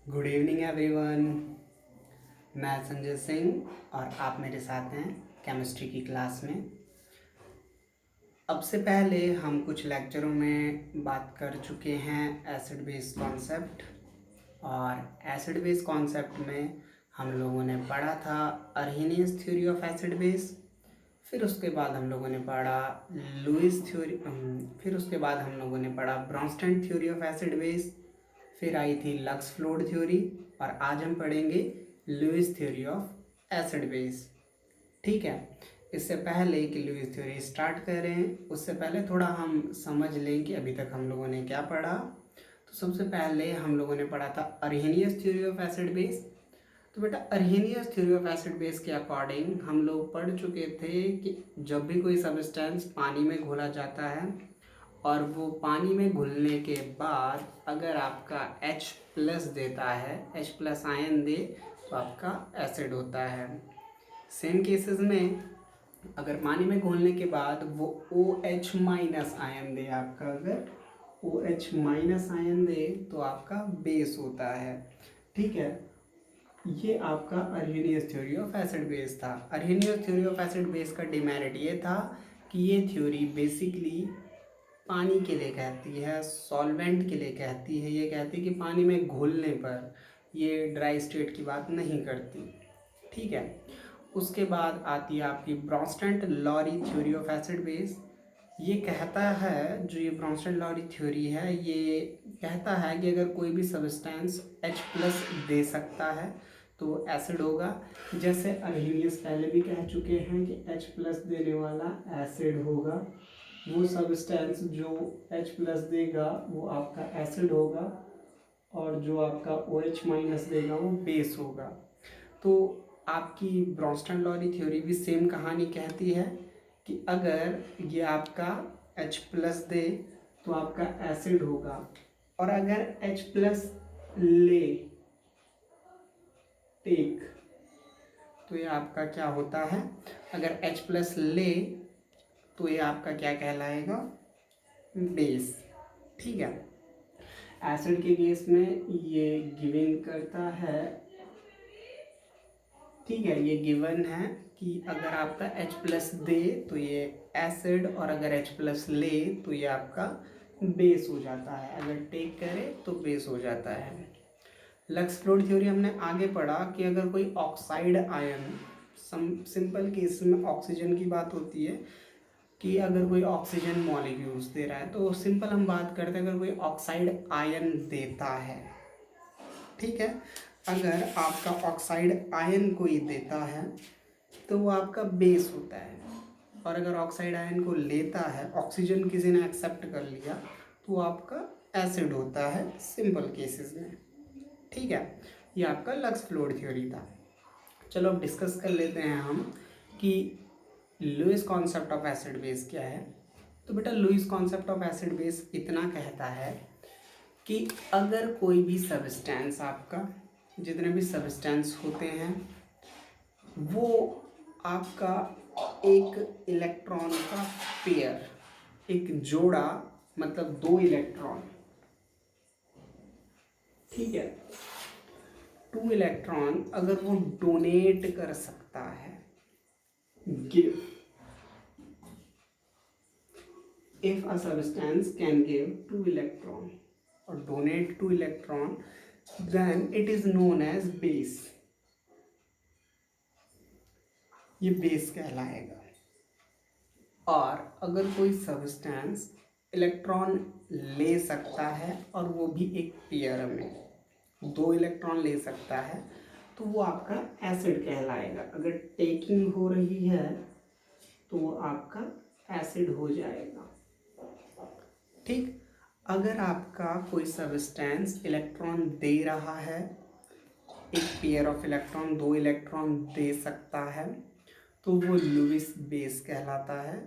Good evening everyone. मैं संजय सिंह और आप मेरे साथ हैं केमिस्ट्री की क्लास में। अब से पहले हम कुछ लेक्चरों में बात कर चुके हैं एसिड बेस कॉन्सेप्ट, और एसिड बेस कॉन्सेप्ट में हम लोगों ने पढ़ा था अर्हेनियस थ्योरी ऑफ एसिड बेस। फिर उसके बाद हम लोगों ने पढ़ा लुईस थ्योरी, फिर उसके बाद हम लोगों ने पढ़ा Brønsted theory of acid base. फिर आई थी लक्स फ्लोड थ्योरी, और आज हम पढ़ेंगे Lewis theory of acid base. ठीक है, इससे पहले कि लुईस थ्योरी स्टार्ट करें उससे पहले थोड़ा हम समझ लें कि अभी तक हम लोगों ने क्या पढ़ा। तो सबसे पहले हम लोगों ने पढ़ा था अर्हेनियस थ्योरी ऑफ एसिड बेस। तो बेटा अर्हेनियस थ्योरी ऑफ एसिड बेस के अकॉर्डिंग हम लोग पढ़ चुके थे कि जब भी कोई सब्सटेंस पानी में घोला जाता है और वो पानी में घुलने के बाद अगर आपका H+ देता है, H+ आयन दे, तो आपका एसिड होता है। सेम केसेस में अगर पानी में घोलने के बाद वो OH- आयन दे, आपका अगर OH- आयन दे तो आपका बेस होता है। ठीक है, ये आपका अर्हेनियस थ्योरी ऑफ एसिड बेस था। अर्हेनियस थ्योरी ऑफ एसिड बेस का डिमेरिट ये था कि ये थ्योरी बेसिकली पानी के लिए कहती है, सॉल्वेंट के लिए कहती है। ये कहती है कि पानी में घुलने पर, ये ड्राई स्टेट की बात नहीं करती। ठीक है, उसके बाद आती है आपकी Brønsted-lorry theory of acid base. ये कहता है, जो ये ब्रॉन्स्टन-लॉरी थ्योरी है, ये कहता है कि अगर कोई भी सब्सटेंस H+ दे सकता है तो एसिड होगा। जैसे अर्हेनियस पहले भी कह चुके हैं कि H+ देने वाला एसिड होगा। वो सब्सटेंस जो H+ देगा वो आपका एसिड होगा, और जो आपका OH- देगा वो बेस होगा। तो आपकी ब्रॉन्स्टन-लॉरी थ्योरी भी सेम कहानी कहती है कि अगर ये आपका H+ दे तो आपका एसिड होगा, और अगर H+ ले टेक तो ये आपका क्या होता है, अगर H+ ले तो ये आपका क्या कहलाएगा, बेस। ठीक है, एसिड के केस में ये गिवन करता है। ठीक है, ये गिवन है कि अगर आपका H+ दे तो ये एसिड, और अगर H+ ले तो ये आपका बेस हो जाता है। अगर टेक करे तो बेस हो जाता है। लक्स फ्लोड थ्योरी हमने आगे पढ़ा कि अगर कोई ऑक्साइड आयन, सिंपल केस में ऑक्सीजन की बात होती है कि अगर कोई ऑक्सीजन मॉलिक्यूल्स दे रहा है, तो सिंपल हम बात करते हैं अगर कोई ऑक्साइड आयन देता है। ठीक है, अगर आपका ऑक्साइड आयन कोई देता है तो वो आपका बेस होता है, और अगर ऑक्साइड आयन को लेता है, ऑक्सीजन किसी ने एक्सेप्ट कर लिया, तो वो आपका एसिड होता है सिंपल केसेस में। ठीक है, ये आपका लक्स फ्लोड थ्योरी था। चलो अब डिस्कस कर लेते हैं हम कि Lewis concept of acid base क्या है। तो बेटा Lewis concept of acid base इतना कहता है कि अगर कोई भी सब्सटेंस, आपका जितने भी सब्सटेंस होते हैं, वो आपका एक इलेक्ट्रॉन का पेयर, एक जोड़ा, मतलब 2 इलेक्ट्रॉन, ठीक है, 2 इलेक्ट्रॉन अगर वो डोनेट कर सकता है, give, if a substance can give 2 electron or donate 2 electron, then it is known as base। ये बेस कहलाएगा। और अगर कोई सब्सटेंस इलेक्ट्रॉन ले सकता है और वो भी एक पेयर में 2 इलेक्ट्रॉन ले सकता है, तो वो आपका एसिड कहलाएगा। अगर टेकिंग हो रही है तो वो आपका एसिड हो जाएगा। ठीक, अगर आपका कोई सब्सटेंस इलेक्ट्रॉन दे रहा है, एक पेयर ऑफ इलेक्ट्रॉन 2 इलेक्ट्रॉन दे सकता है, तो वो लुईस बेस कहलाता है।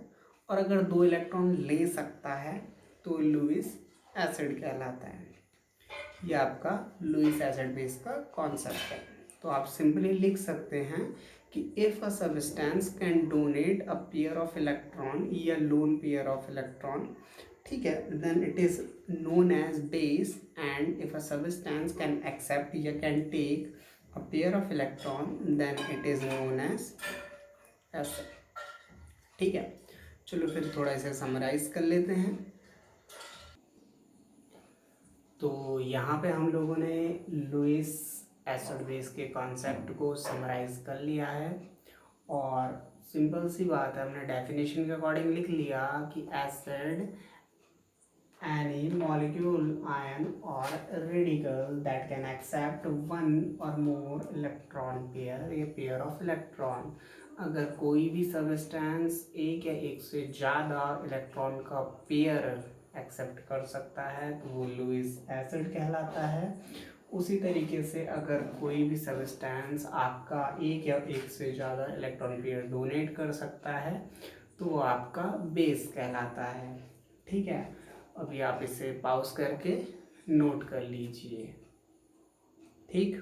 और अगर 2 इलेक्ट्रॉन ले सकता है तो लुईस एसिड कहलाता है। ये आपका लुईस एसिड बेस का कॉन्सेप्ट है। तो आप सिंपली लिख सकते हैं कि if a substance can donate a pair of electron या लोन पेयर ऑफ इलेक्ट्रॉन, ठीक है, then it is known as base, and if a substance can accept या can take a pair of electron, then it is known as acid. ठीक है, चलो फिर थोड़ा इसे समराइज कर लेते हैं। तो यहाँ पे हम लोगों ने लुईस एसिड बेस के कॉन्सेप्ट को समराइज कर लिया है, और सिंपल सी बात है, हमने डेफिनेशन के अकॉर्डिंग लिख लिया कि acid any molecule, ion or radical that can accept one or more electron pair, a pair of electron। अगर कोई भी सब्सटेंस एक या एक से ज़्यादा इलेक्ट्रॉन का पेयर एक्सेप्ट कर सकता है तो वो लुईस एसिड कहलाता है। उसी तरीके से अगर कोई भी सब्सटेंस आपका एक या एक से ज़्यादा इलेक्ट्रॉन पेयर डोनेट कर सकता है तो वो आपका बेस कहलाता है। ठीक है, अभी आप इसे पॉज करके नोट कर लीजिए। ठीक,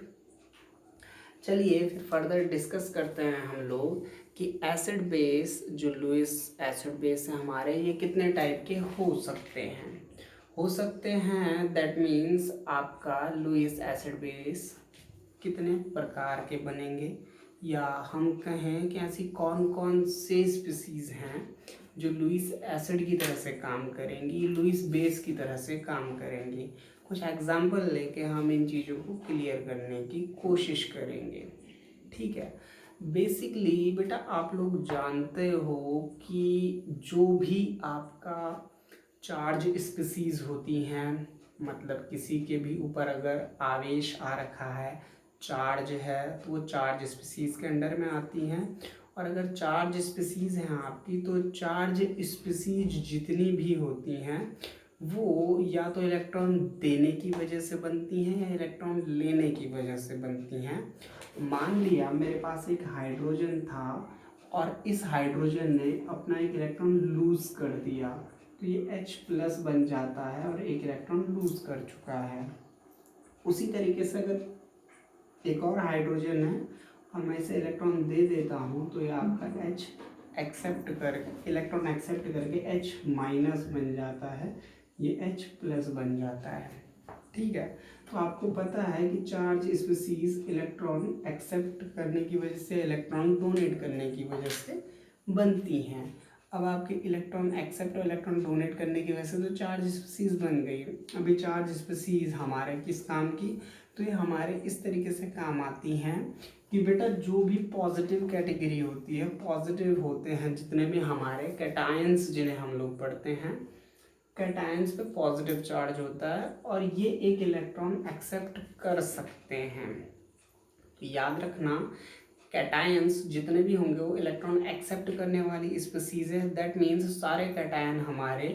चलिए फिर फर्दर डिस्कस करते हैं हम लोग कि एसिड बेस, जो लुईस एसिड बेस है हमारे, ये कितने टाइप के हो सकते हैं। दैट मीन्स आपका लुईस एसिड बेस कितने प्रकार के बनेंगे, या हम कहें कि ऐसी कौन कौन से स्पीसीज हैं जो लुईस एसिड की तरह से काम करेंगी, लुईस बेस की तरह से काम करेंगी। कुछ एग्जाम्पल लेके हम इन चीज़ों को क्लियर करने की कोशिश करेंगे। ठीक है, बेसिकली बेटा आप लोग जानते हो कि जो भी आपका चार्ज स्पीसीज होती हैं, मतलब किसी के भी ऊपर अगर आवेश आ रखा है, चार्ज है, तो वो चार्ज स्पीसीज के अंडर में आती हैं। और अगर चार्ज स्पीसीज हैं आपकी, तो चार्ज स्पीसीज जितनी भी होती हैं वो या तो इलेक्ट्रॉन देने की वजह से बनती हैं या इलेक्ट्रॉन लेने की वजह से बनती हैं। मान लिया मेरे पास एक हाइड्रोजन था और इस हाइड्रोजन ने अपना एक इलेक्ट्रॉन लूज कर दिया, तो ये H+ बन जाता है और एक इलेक्ट्रॉन लूज कर चुका है। उसी तरीके से अगर एक और हाइड्रोजन है और मैं इसे इलेक्ट्रॉन दे देता हूँ तो ये आपका H एक्सेप्ट कर इलेक्ट्रॉन एक्सेप्ट करके H- बन जाता है, ये H+ बन जाता है। ठीक है, तो आपको पता है कि चार्ज स्पीसीज इलेक्ट्रॉन एक्सेप्ट करने की वजह से, इलेक्ट्रॉन डोनेट करने की वजह से बनती हैं। अब आपके इलेक्ट्रॉन एक्सेप्ट और इलेक्ट्रॉन डोनेट करने की वजह से तो चार्ज स्पीसीज बन गई। अभी चार्ज स्पीसीज हमारे किस काम की, तो ये हमारे इस तरीके से काम आती हैं कि बेटा जो भी पॉजिटिव कैटेगरी होती है, पॉजिटिव होते हैं जितने भी हमारे कैटायंस, जिन्हें हम लोग पढ़ते हैं, कैटायंस पे पॉजिटिव चार्ज होता है और ये एक इलेक्ट्रॉन एक्सेप्ट कर सकते हैं। तो याद रखना, कैटायंस जितने भी होंगे वो इलेक्ट्रॉन एक्सेप्ट करने वाली स्पीसीज है। दैट मीन्स सारे कैटायन हमारे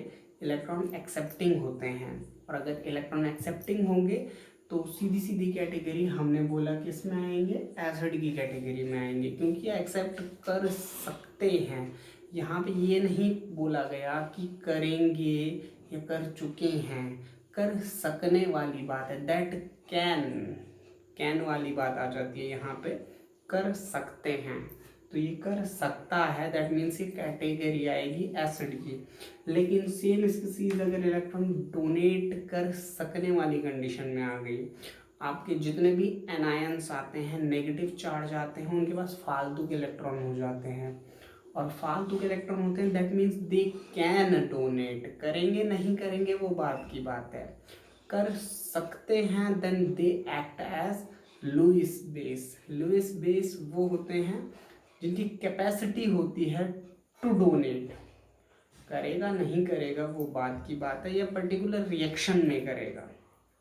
इलेक्ट्रॉन एक्सेप्टिंग होते हैं, और अगर इलेक्ट्रॉन एक्सेप्टिंग होंगे तो सीधी सीधी कैटेगरी हमने बोला कि इसमें आएंगे, एसिड की कैटेगरी में आएंगे, क्योंकि एक्सेप्ट कर सकते हैं। यहाँ पे ये नहीं बोला गया कि करेंगे या कर चुके हैं, कर सकने वाली बात है। दैट कैन वाली बात आ जाती है यहाँ पे, कर सकते हैं, तो ये कर सकता है, दैट मीन्स ये कैटेगरी आएगी एसिड की। लेकिन सेम स्पीसीज अगर इलेक्ट्रॉन डोनेट कर सकने वाली कंडीशन में आ गई, आपके जितने भी एनायंस आते हैं, नेगेटिव चार्ज आते हैं, उनके पास फालतू के इलेक्ट्रॉन हो जाते हैं, और फालतू के इलेक्ट्रॉन होते हैं, that means they can donate. करेंगे नहीं करेंगे वो बात की बात है, कर सकते हैं, then they act as Lewis base. Lewis base वो होते हैं जिनकी कैपेसिटी होती है टू डोनेट। करेगा नहीं करेगा वो बात की बात है, या पर्टिकुलर रिएक्शन में करेगा।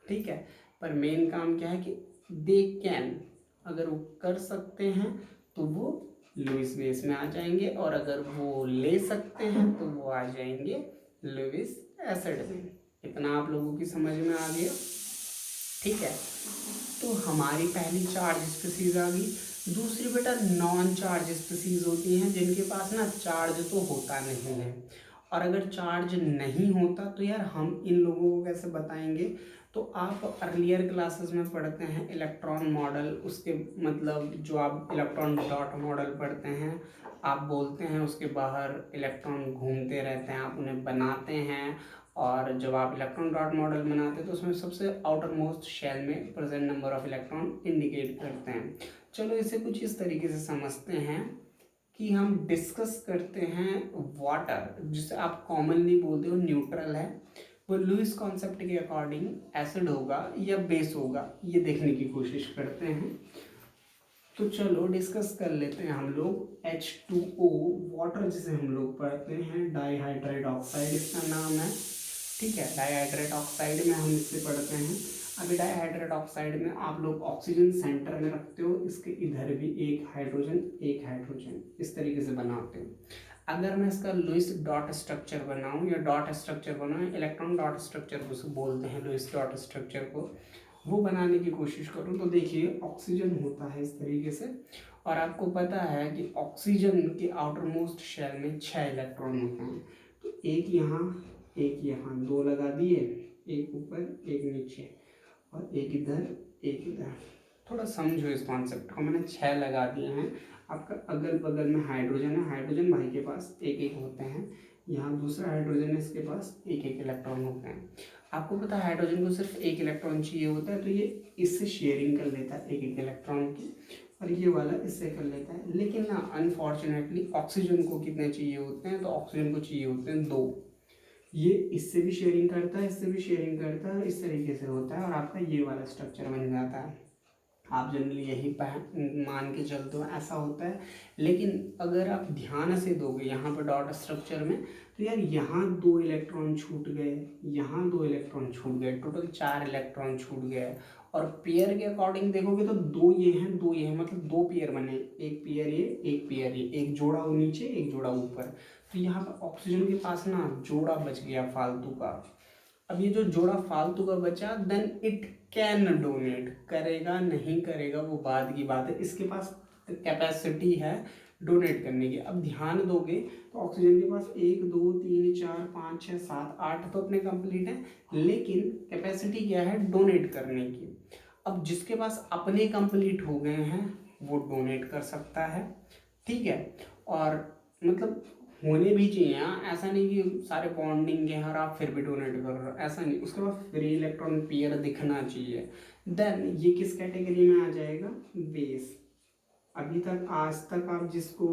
ठीक है, पर मेन काम क्या है कि दे कैन, अगर वो कर सकते हैं तो वो लुईस बेस में आ जाएंगे, और अगर वो ले सकते हैं तो वो आ जाएंगे लुईस एसिड में। इतना आप लोगों की समझ में आ गया। ठीक है, तो हमारी पहली चार्ज स्पीसीज आ गई। दूसरी बेटा नॉन चार्ज स्पीसीज होती हैं जिनके पास ना चार्ज तो होता नहीं है, और अगर चार्ज नहीं होता तो यार हम इन लोगों को कैसे बताएंगे। तो आप अर्लियर क्लासेस में पढ़ते हैं इलेक्ट्रॉन मॉडल, उसके मतलब जो आप इलेक्ट्रॉन डॉट मॉडल पढ़ते हैं, आप बोलते हैं उसके बाहर इलेक्ट्रॉन घूमते रहते हैं, आप उन्हें बनाते हैं और जब आप इलेक्ट्रॉन डॉट मॉडल बनाते हैं तो उसमें सबसे आउटर मोस्ट शेल में present number of electron indicate करते हैं। चलो इसे कुछ इस तरीके से समझते हैं कि हम डिस्कस करते हैं वाटर, जिसे आप कॉमनली बोलते हो न्यूट्रल है, वो लुईस कॉन्सेप्ट के अकॉर्डिंग एसिड होगा या बेस होगा, ये देखने की कोशिश करते हैं। तो चलो डिस्कस कर लेते हैं हम लोग H2O वाटर, जिसे हम लोग पढ़ते हैं डाईहाइड्रेट ऑक्साइड इसका नाम है। ठीक है, डाईहाइड्रेट ऑक्साइड में हम इससे पढ़ते हैं। अभी डाईहाइड्रेट ऑक्साइड में आप लोग ऑक्सीजन सेंटर में रखते हो, इसके इधर भी एक हाइड्रोजन इस तरीके से बनाते हो। अगर मैं इसका लुईस डॉट स्ट्रक्चर बनाऊं या डॉट स्ट्रक्चर बनाऊं, इलेक्ट्रॉन डॉट स्ट्रक्चर को बोलते हैं लुईस डॉट स्ट्रक्चर को, वो बनाने की कोशिश करूं तो देखिए ऑक्सीजन होता है इस तरीके से, और आपको पता है कि ऑक्सीजन के आउटर मोस्ट शेल में 6 इलेक्ट्रॉन होते हैं। तो एक यहाँ 2 लगा दिए, एक ऊपर एक नीचे और एक इधर। थोड़ा समझो इस कॉन्सेप्ट को, मैंने 6 लगा दिए हैं। आपका अगल बगल में हाइड्रोजन है, हाइड्रोजन भाई के पास एक होते हैं, यहाँ दूसरा हाइड्रोजन है, इसके पास एक इलेक्ट्रॉन होते हैं। आपको पता है हाइड्रोजन को सिर्फ एक इलेक्ट्रॉन चाहिए होता है, तो ये इससे शेयरिंग कर लेता है एक इलेक्ट्रॉन की, और ये वाला इससे कर लेता है। लेकिन ना अनफॉर्चुनेटली ऑक्सीजन को कितने चाहिए होते हैं, तो ऑक्सीजन को चाहिए होते हैं 2। ये इससे भी शेयरिंग करता है, इससे भी शेयरिंग करता है, इस तरीके से होता है और आपका ये वाला स्ट्रक्चर बन जाता है। आप जनरली यही मान के चलते हो, ऐसा होता है। लेकिन अगर आप ध्यान से दोगे यहाँ पर डॉट स्ट्रक्चर में, तो यार यहाँ 2 इलेक्ट्रॉन छूट गए, यहाँ 2 इलेक्ट्रॉन छूट गए, टोटल 4 इलेक्ट्रॉन छूट गए। और पेयर के अकॉर्डिंग देखोगे तो 2 ये हैं 2 ये हैं, मतलब 2 पेयर बने, एक पेयर ये एक पेयर ये, एक जोड़ा नीचे एक जोड़ा ऊपर। तो यहाँ पर ऑक्सीजन के पास ना जोड़ा बच गया फालतू का। अब ये जो जोड़ा फालतू का बचा, देन इट कैन डोनेट, करेगा नहीं करेगा वो बाद की बात है, इसके पास कैपेसिटी है डोनेट करने की। अब ध्यान दोगे तो ऑक्सीजन के पास 1 2 3 4 5 6 7 8 तो अपने कंप्लीट है, लेकिन कैपेसिटी क्या है डोनेट करने की। अब जिसके पास अपने कंप्लीट हो गए हैं वो डोनेट कर सकता है, ठीक है। और मतलब होने भी चाहिए, हाँ, ऐसा नहीं कि सारे बॉन्डिंग के हैं और आप फिर भी डोनेट कर रहे हो, ऐसा नहीं। उसके बाद फ्री इलेक्ट्रॉन पेयर दिखना चाहिए। देन ये किस कैटेगरी में आ जाएगा, बेस। अभी तक आज तक आप जिसको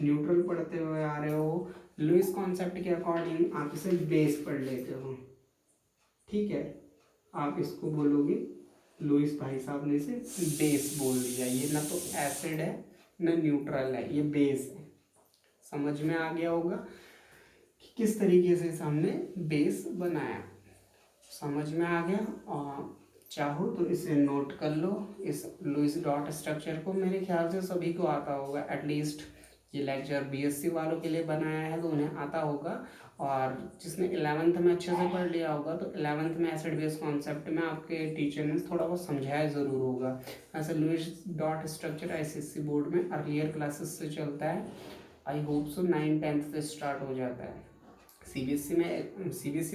न्यूट्रल पढ़ते हुए आ रहे हो, लुईस कॉन्सेप्ट के अकॉर्डिंग आप इसे बेस पढ़ लेते हो, ठीक है। आप इसको बोलोगे लुईस भाई साहब ने इसे बेस बोल दिया, ये ना तो एसिड है ना न्यूट्रल है, ये बेस है। समझ में आ गया होगा कि किस तरीके से हमने बेस बनाया, समझ में आ गया। और चाहो तो इसे नोट कर लो, इस लुईस डॉट स्ट्रक्चर को। मेरे ख्याल से सभी को आता होगा, एटलीस्ट ये लेक्चर बीएससी वालों के लिए बनाया है तो उन्हें आता होगा। और जिसने 11th में अच्छे से पढ़ लिया होगा तो 11th में एसिड बेस कॉन्सेप्ट में आपके टीचर ने थोड़ा बहुत समझाया ज़रूर होगा। ऐसे Lewis dot structure ICSC board में अर्लियर क्लासेस से चलता है, आई होप सो 9th-10th से स्टार्ट हो जाता है। सीबीएसई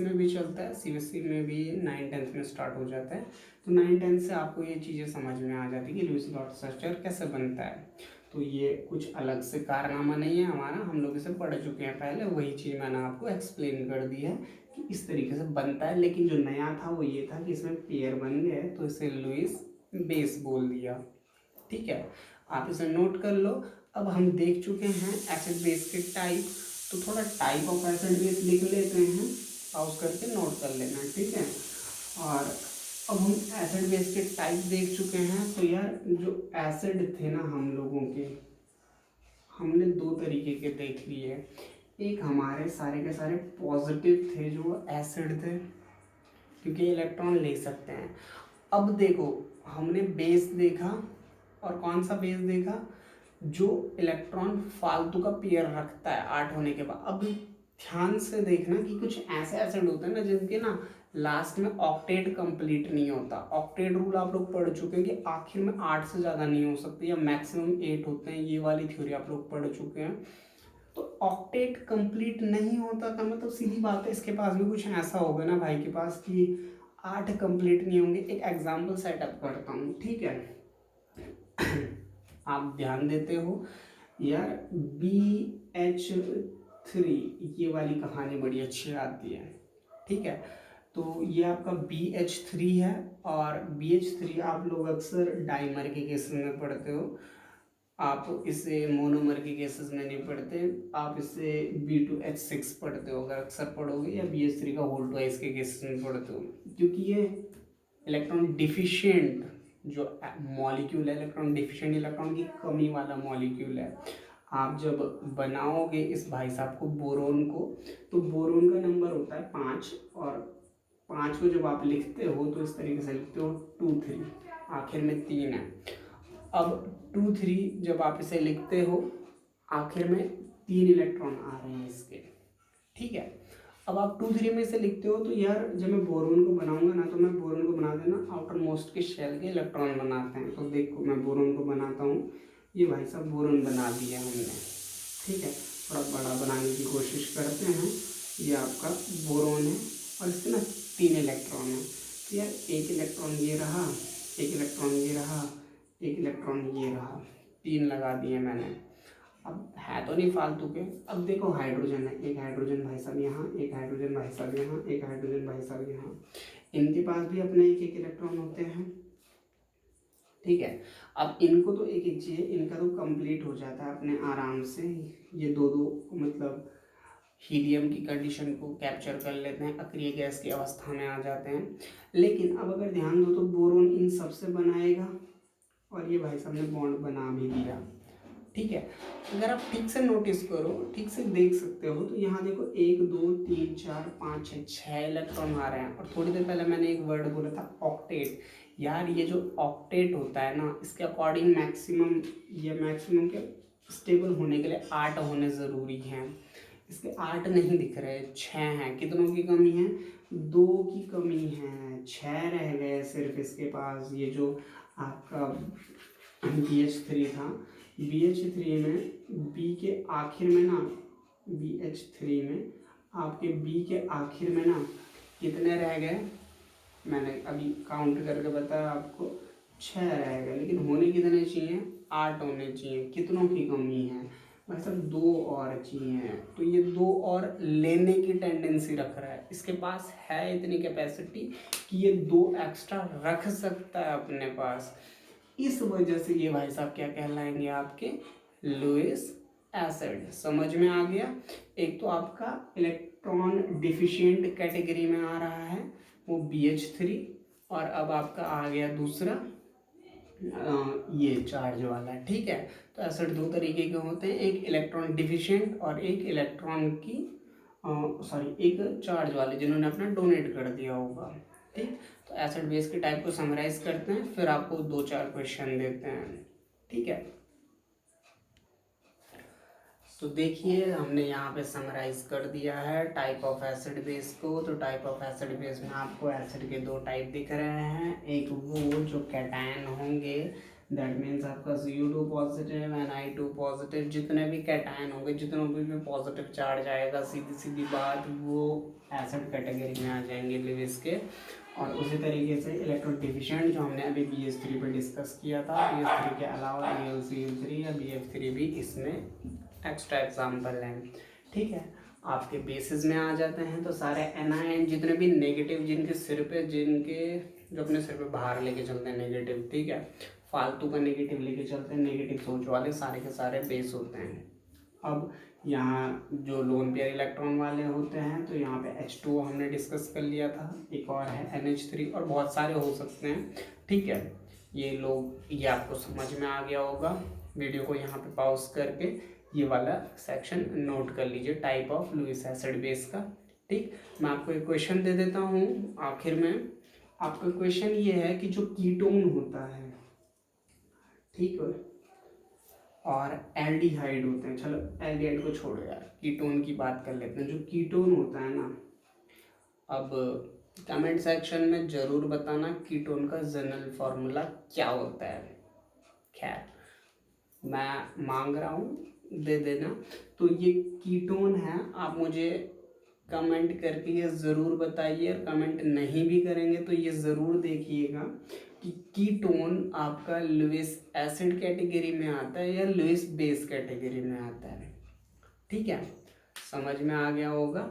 में भी चलता है, सीबीएसई में भी 9th-10th में स्टार्ट हो जाता है। तो 9th-10th से आपको ये चीज़ें समझ में आ जाती है कि लुईस डॉट स्ट्रक्चर कैसे बनता है। तो ये कुछ अलग से कारनामा नहीं है हमारा, हम लोग इसे पढ़ चुके हैं पहले, वही चीज़ मैंने आपको एक्सप्लेन कर दी है कि इस तरीके से बनता है। लेकिन जो नया था वो ये था कि इसमें पेयर बन गए तो इसे लुईस बेस बोल दिया, ठीक है। आप इसे नोट कर लो। अब हम देख चुके हैं एसिड बेस के टाइप, तो थोड़ा टाइप ऑफ एसिड बेस लिख लेते हैं, पाउज करके नोट कर लेना, ठीक है। और अब हम एसिड बेस के टाइप देख चुके हैं। तो यार जो एसिड थे ना हम लोगों के, हमने 2 तरीके के देख लिए। एक हमारे सारे के सारे पॉजिटिव थे जो एसिड थे, क्योंकि इलेक्ट्रॉन ले सकते हैं। अब देखो हमने बेस देखा, और कौन सा बेस देखा, जो इलेक्ट्रॉन फालतू का पेयर रखता है 8 होने के बाद। अब ध्यान से देखना कि कुछ ऐसे एसिड होते हैं ना जिनके ना लास्ट में ऑक्टेट कंप्लीट नहीं होता। ऑक्टेट रूल आप लोग पढ़ चुके हैं कि आखिर में 8 से ज़्यादा नहीं हो सकती, या मैक्सिमम 8 होते हैं, ये वाली थ्योरी आप लोग पढ़ चुके हैं। तो ऑक्टेट कंप्लीट नहीं होता का मतलब सीधी बात है इसके पास भी कुछ ऐसा होगा ना भाई के पास कि 8 कंप्लीट नहीं होंगे। एक एग्जाम्पल सेटअप करता हूँ, ठीक है। आप ध्यान देते हो यार, BH3 ये वाली कहानी बड़ी अच्छी आती है। ठीक है। तो ये आपका BH3 है, और BH3 आप लोग अक्सर डाइमर के केसेस में पढ़ते हो, आप इसे मोनोमर के केसेस में नहीं पढ़ते, आप इसे B2H6 पढ़ते हो अगर अक्सर पढ़ोगे, या BH3 का होल ट्वाइस के केसेस में पढ़ते हो, क्योंकि ये इलेक्ट्रॉन डिफिशिएंट जो मॉलिक्यूल है, इलेक्ट्रॉन डिफिशिएंट, इलेक्ट्रॉन की कमी वाला मॉलिक्यूल है। आप जब बनाओगे इस भाई साहब को, बोरोन को, तो बोरोन का नंबर होता है 5, और 5 को जब आप लिखते हो तो इस तरीके से लिखते हो 2 3, आखिर में 3 है। अब 2 3 जब आप इसे लिखते हो, आखिर में 3 इलेक्ट्रॉन आ रहे हैं इसके, ठीक है। अब आप 2 3 में से लिखते हो, तो यार जब मैं बोरोन को बनाऊंगा ना, तो मैं बोरोन को बना देना आउटर मोस्ट के शेल के इलेक्ट्रॉन बनाते हैं। तो देखो मैं बोरोन को बनाता हूँ, ये भाई साहब बोरोन बना दिया हमने, ठीक है। थोड़ा बड़ा बनाने की कोशिश करते हैं। ये आपका बोरोन है, और इसके ना 3 इलेक्ट्रॉन है। तो यार एक इलेक्ट्रॉन ये रहा, एक इलेक्ट्रॉन ये रहा, एक इलेक्ट्रॉन ये रहा, 3 लगा दिए मैंने। अब है तो नहीं फालतू के। अब देखो हाइड्रोजन है, एक हाइड्रोजन भाई साहब यहाँ, एक हाइड्रोजन भाई साहब यहाँ, एक हाइड्रोजन भाई साहब यहाँ, इनके पास भी अपने एक एक इलेक्ट्रॉन होते हैं, ठीक है। अब इनको तो एक एक चाहिए, इनका तो कंप्लीट हो जाता है अपने आराम से, ये दो दो मतलब हीलियम की कंडीशन को कैप्चर कर लेते हैं, अक्रिय गैस की अवस्था में आ जाते हैं। लेकिन अब अगर ध्यान दो तो बोरोन इन सबसे बनाएगा, और ये भाई साहब ने बॉन्ड बना भी दिया, ठीक है। अगर आप ठीक से नोटिस करो, ठीक से देख सकते हो, तो यहाँ देखो 1 2 3 4 5 6 इलेक्ट्रॉन आ रहे हैं। और थोड़ी देर पहले मैंने एक वर्ड बोला था ऑक्टेट। यार ये जो ऑक्टेट होता है ना, इसके अकॉर्डिंग मैक्सिमम, ये मैक्सिमम के स्टेबल होने के लिए 8 होने ज़रूरी हैं। इसके 8 नहीं दिख रहे, 6 हैं। कितनों की कमी है? 2 की कमी है, 6 रह गए सिर्फ इसके पास। ये जो आपका BH3 था, BH3 में बी के आखिर में ना, BH3 में आपके बी के आखिर में ना कितने रह गए, मैंने अभी काउंट करके बताया आपको, 6 रह गए। लेकिन होने कितने चाहिए? 8 होने चाहिए। कितनों की कमी है भाई साहब? 2 और चाहिए। तो ये 2 और लेने की टेंडेंसी रख रहा है, इसके पास है इतनी कैपेसिटी कि ये 2 एक्स्ट्रा रख सकता है अपने पास। इस वजह से ये भाई साहब क्या कहलाएंगे? आपके लुईस एसिड। समझ में आ गया? एक तो आपका इलेक्ट्रॉन डिफिशिएंट कैटेगरी में आ रहा है वो BH3, और अब आपका आ गया दूसरा ये चार्ज वाला, ठीक है। तो एसिड 2 तरीके के होते हैं, एक इलेक्ट्रॉन डिफिशिएंट और एक इलेक्ट्रॉन की सॉरी एक चार्ज वाले जिन्होंने अपना डोनेट कर दिया होगा, ठीक। तो एसिड बेस के टाइप को समराइज करते हैं, फिर आपको 2-4 क्वेश्चन देते हैं, ठीक है। तो देखिए हमने यहाँ पे समराइज कर दिया है टाइप ऑफ एसिड बेस को। तो टाइप ऑफ एसिड बेस में आपको एसिड के 2 टाइप दिख रहे हैं, एक वो जो कैटायन होंगे, दैट मीन्स आपका CO2 पॉजिटिव, Ni2 पॉजिटिव, जितने भी कैटायन होंगे, जितनों भी पॉजिटिव चार्ज आएगा, सीधी सीधी बात वो एसिड कैटेगरी में आ जाएंगे लुईस के। और उसी तरीके से इलेक्ट्रॉन डिफिशिएंट जो हमने अभी BH3 पे डिस्कस किया था, BH3 के अलावा AlCl3 या BF3 भी इसमें एक्स्ट्रा एग्जाम्पल हैं, ठीक है। आपके बेसिस में आ जाते हैं तो सारे एनायन जितने भी नेगेटिव, जिनके सिर पे, जिनके जो अपने सिर पे बाहर लेके चलते हैं नेगेटिव, ठीक है, फालतू का नेगेटिव लेके चलते हैं, नेगेटिव सोच वाले सारे के सारे बेस होते हैं। अब यहाँ जो लोन पेयर इलेक्ट्रॉन वाले होते हैं, तो यहाँ पे H2 हमने डिस्कस कर लिया था, एक और है NH3, और बहुत सारे हो सकते हैं, ठीक है। ये लोग, ये आपको समझ में आ गया होगा। वीडियो को यहाँ पे पॉज करके ये वाला सेक्शन नोट कर लीजिए type of Lewis acid base का, ठीक। मैं आपको एक क्वेश्चन दे देता हूँ आखिर में। आपका क्वेश्चन ये है कि जो कीटोन होता है, ठीक है, और एल्डिहाइड होते हैं, चलो एल्डिहाइड को छोड़ो यार, कीटोन की बात कर लेते हैं। जो कीटोन होता है ना, अब कमेंट सेक्शन में ज़रूर बताना कीटोन का जनरल फार्मूला क्या होता है। खैर मैं मांग रहा हूँ, दे देना। तो ये कीटोन है, आप मुझे कमेंट करके ये ज़रूर बताइए, और कमेंट नहीं भी करेंगे तो ये ज़रूर देखिएगा कि कीटोन आपका लुईस एसिड कैटेगरी में आता है या लुईस बेस कैटेगरी में आता है, ठीक है। समझ में आ गया होगा।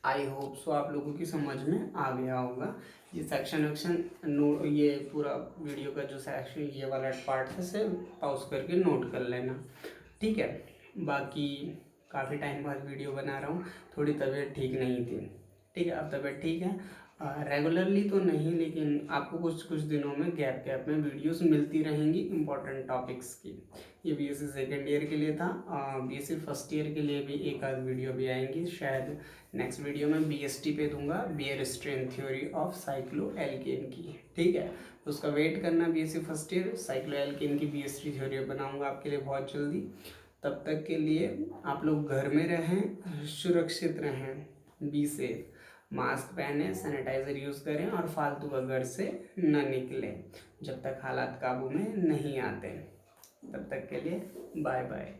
आई होप सो आप लोगों की समझ में आ गया होगा। ये सेक्शन वेक्शन नोट, ये पूरा वीडियो का जो सेक्शन ये वाला पार्ट है इसे पॉज करके नोट कर लेना, ठीक है। बाकी काफ़ी टाइम बाद वीडियो बना रहा हूँ, थोड़ी तबीयत ठीक नहीं थी, ठीक है। अब तबीयत ठीक है, रेगुलरली तो नहीं, लेकिन आपको कुछ कुछ दिनों में गैप में वीडियोस मिलती रहेंगी इम्पोर्टेंट टॉपिक्स की। ये बीएससी सेकेंड ईयर के लिए था, बीएससी फर्स्ट ईयर के लिए भी एक आध वीडियो भी आएंगी शायद। नेक्स्ट वीडियो में बीएसटी पे दूंगा, Baeyer strain theory of cycloalkane की, ठीक है। तो उसका वेट करना, बीएससी फर्स्ट ईयर साइक्लोएल्केन की बीएसटी थ्योरी बनाऊंगा आपके लिए बहुत जल्दी। तब तक के लिए आप लोग घर में रहें, सुरक्षित रहें, बी सेफ, मास्क पहने, सैनिटाइज़र यूज़ करें और फालतू का घर से न निकलें जब तक हालात काबू में नहीं आते। तब तक के लिए बाय बाय।